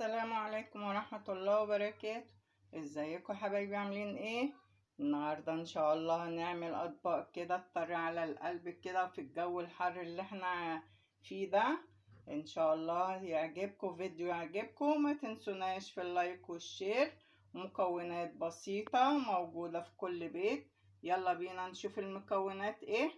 السلام عليكم ورحمة الله وبركاته. ازيكم حبايبي، عاملين ايه؟ النهاردة ان شاء الله هنعمل اطباق كده تطري على القلب كده في الجو الحر اللي احنا فيه ده. ان شاء الله يعجبكم، فيديو يعجبكم. ما تنسوناش في اللايك والشير. مكونات بسيطة موجودة في كل بيت. يلا بينا نشوف المكونات ايه،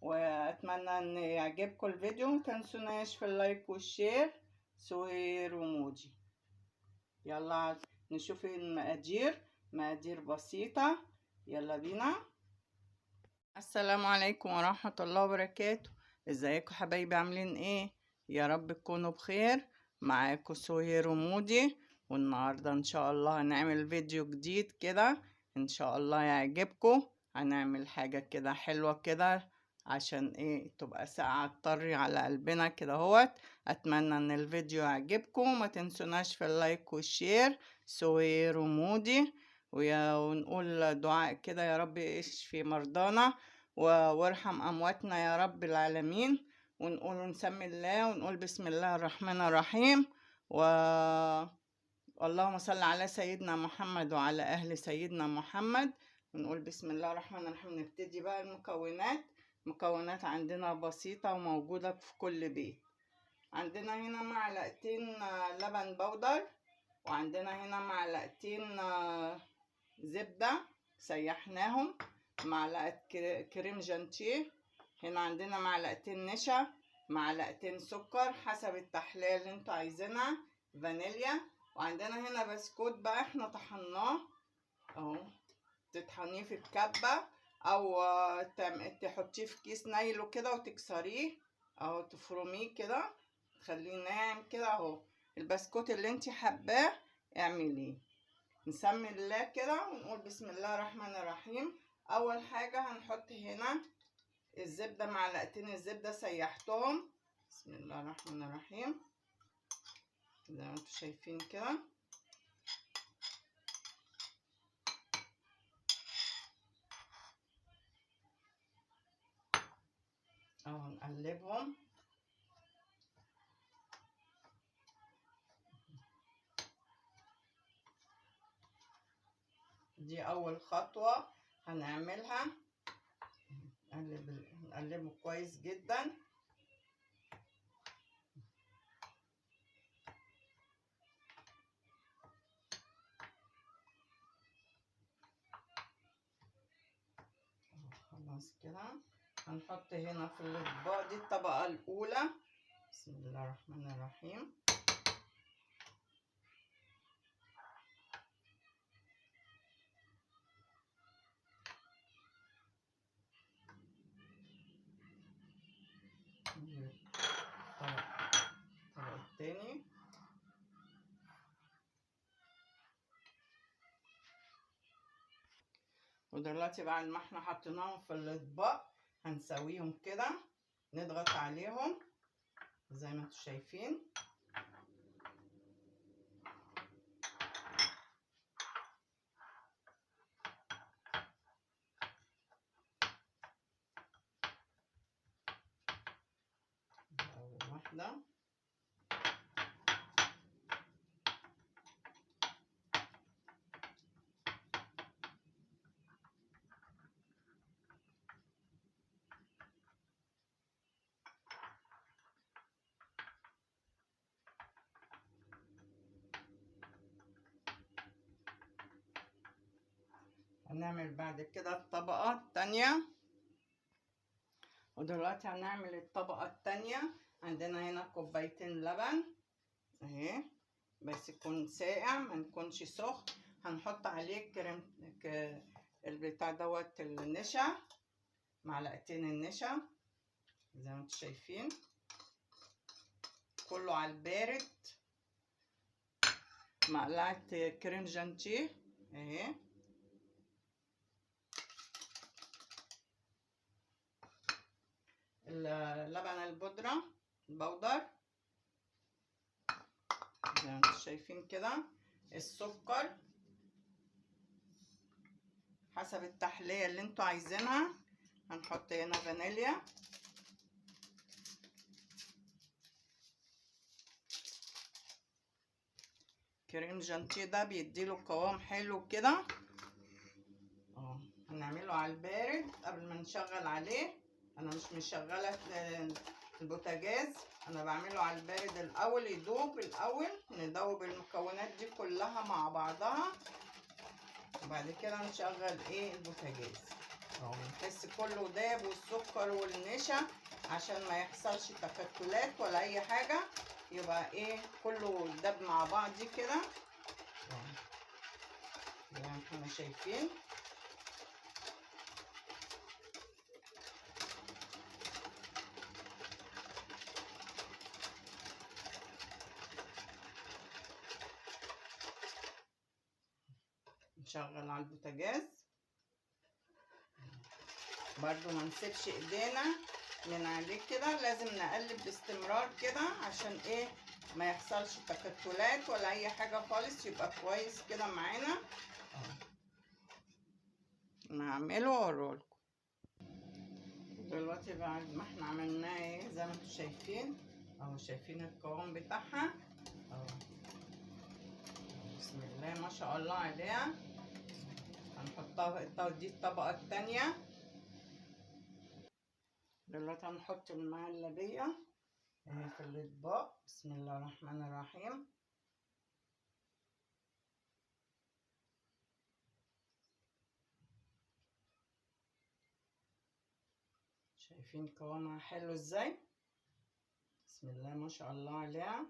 واتمنى ان يعجبكم الفيديو. ما تنسوناش في اللايك والشير. سهير وموجي. يلا نشوف المقادير. مقادير بسيطة، يلا بينا. السلام عليكم ورحمة الله وبركاته. ازيكم حبايبي، عاملين ايه؟ يا رب تكونوا بخير. معاكم سهير وموجي، والنهاردة ان شاء الله هنعمل فيديو جديد كده، ان شاء الله يعجبكم. هنعمل حاجة كده حلوة كده عشان ايه تبقى ساقعة تطري على قلبنا كده اهوت. اتمنى ان الفيديو يعجبكم. ما تنسوناش في اللايك والشير. سهير وموجي. ونقول دعاء كده: يا رب اشفي مرضانا وارحم امواتنا يا رب العالمين. ونقول نسمي الله ونقول بسم الله الرحمن الرحيم. اللهم صل على سيدنا محمد وعلى اهل سيدنا محمد. ونقول بسم الله الرحمن الرحيم. نبتدي بقى المكونات عندنا بسيطة وموجودة في كل بيت. عندنا هنا معلقتين لبن بودر، وعندنا هنا معلقتين زبدة سيحناهم، معلقة كريم جانتيه. هنا عندنا معلقتين نشا، معلقتين سكر حسب التحلية اللي انتوا عايزينها، فانيليا. وعندنا هنا بسكوت بقى احنا طحناه اهو، تطحنيه في الكبة او تحطيه في كيس نايلو كده وتكسريه اهو، تفرميه كده تخليه ناعم كده اهو. البسكوت اللي انت حباه اعمليه. نسمي الله كده ونقول بسم الله الرحمن الرحيم. اول حاجة هنحط هنا الزبدة، معلقتين الزبدة سيحتهم. بسم الله الرحمن الرحيم زي ما انتوا شايفين كده. اهو نقلبهم. دي اول خطوة هنعملها. نقلبه كويس جدا. خلاص كده. هنحط هنا في الاطباق دي الطبقة الاولى. بسم الله الرحمن الرحيم. الطبق التاني. ودلوقتي بعد ما احنا حطيناهم في الاطباق هنسويهم كده، نضغط عليهم زي ما انتوا شايفين. اول واحدة. هنعمل بعد كده الطبقة التانية. ودلوقتي هنعمل الطبقة التانية. عندنا هنا كوبايتين لبن اهي، بس يكون ساقع ما يكونش سخن. هنحط عليه كريم البتاع دوت النشا، معلقتين النشا زي ما انتوا شايفين، كله على البارد. معلقة كريم جانتيه اهي. اللبن البودرة البودر زي ما انتوا شايفين كده. السكر حسب التحلية اللي انتوا عايزينها. هنحط هنا فانيليا، كريم جانتيه ده بيديله قوام حلو كده. هنعمله على البارد قبل ما نشغل عليه. انا مش مشغله البوتاجاز، انا بعمله على البارد الاول يدوب. الاول ندوب المكونات دي كلها مع بعضها وبعد كده نشغل البوتاجاز نحس كله داب والسكر والنشا عشان ما يحصلش تكتلات ولا اي حاجه، يبقى كله داب مع بعض كده زي ما احنا شايفين. نشغل على البوتاجاز برضو ما نسيبش ايدينا من عليه كده، لازم نقلب باستمرار كده عشان ما يحصلش تكتلات ولا اي حاجه خالص، يبقى كويس كده معانا. انا هعمله واوريلكم دلوقتي بعد ما احنا عملناه زي ما انتم شايفين شايفين القوام بتاعها بسم الله ما شاء الله عليها. هنحطها دي الطبقه الثانيه. دلوقتي هنحط المهلبيه في الاطباق. بسم الله الرحمن الرحيم. شايفين قوامها حلو ازاي؟ بسم الله ما شاء الله عليها.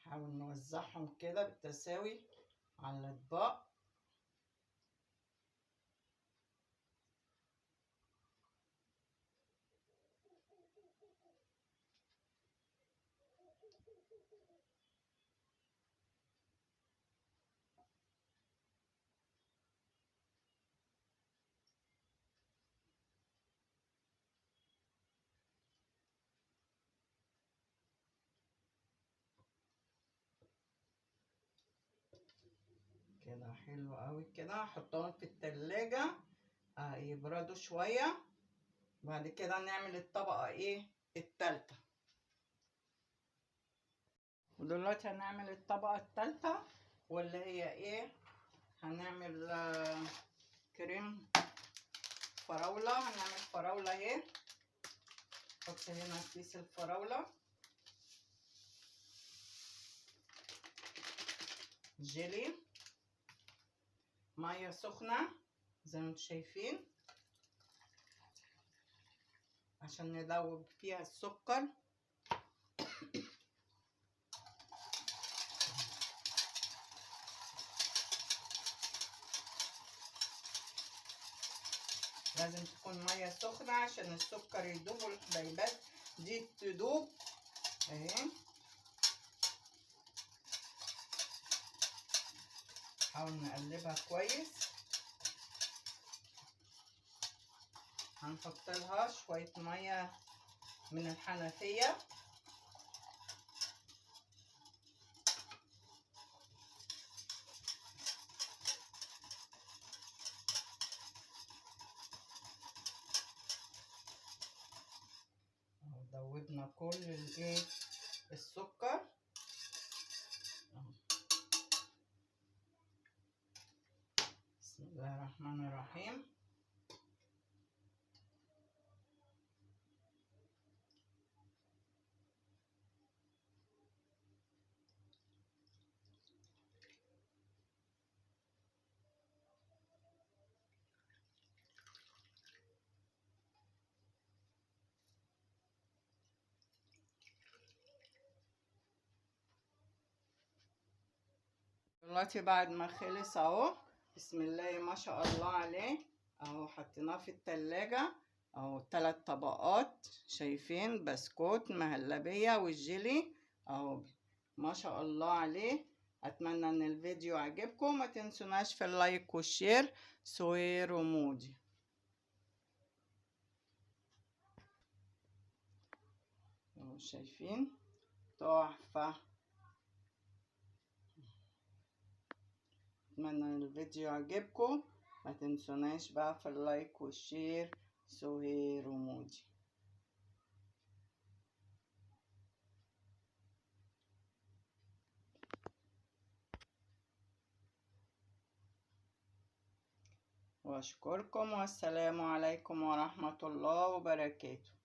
نحاول نوزعهم كده بالتساوي على الاطباق. كده حلو قوي كده. هحطهم في التلاجة يبردوا شوية، بعد كده نعمل الطبقة التالتة. ودلوقتي هنعمل الطبقة التالتة واللي هي هنعمل كريم فراولة. هنعمل فراولة نحط هنا كيس الفراولة، جيلي، مية سخنة زي ما انتم شايفين عشان ندوب فيها السكر. لازم تكون مية سخنة عشان السكر يدوب والحبيبات دي تدوب نحاول نقلبها كويس. هنحط لها شوية مية من الحنفية دوبنا كل السكر. بسم الله الرحمن الرحيم. دلوقتي بعد ما خلص بسم الله ما شاء الله عليه حطيناه في التلاجة 3 طبقات. شايفين بسكوت مهلبية والجيلي ما شاء الله عليه. اتمنى ان الفيديو عجبكم، ما تنسوناش في اللايك والشير. سهير ومودي شايفين تحفة. اتمنى ان الفيديو عجبكم، ما تنسوناش بقى في اللايك والشير. سهير ومودي. وأشكركم، والسلام عليكم ورحمة الله وبركاته.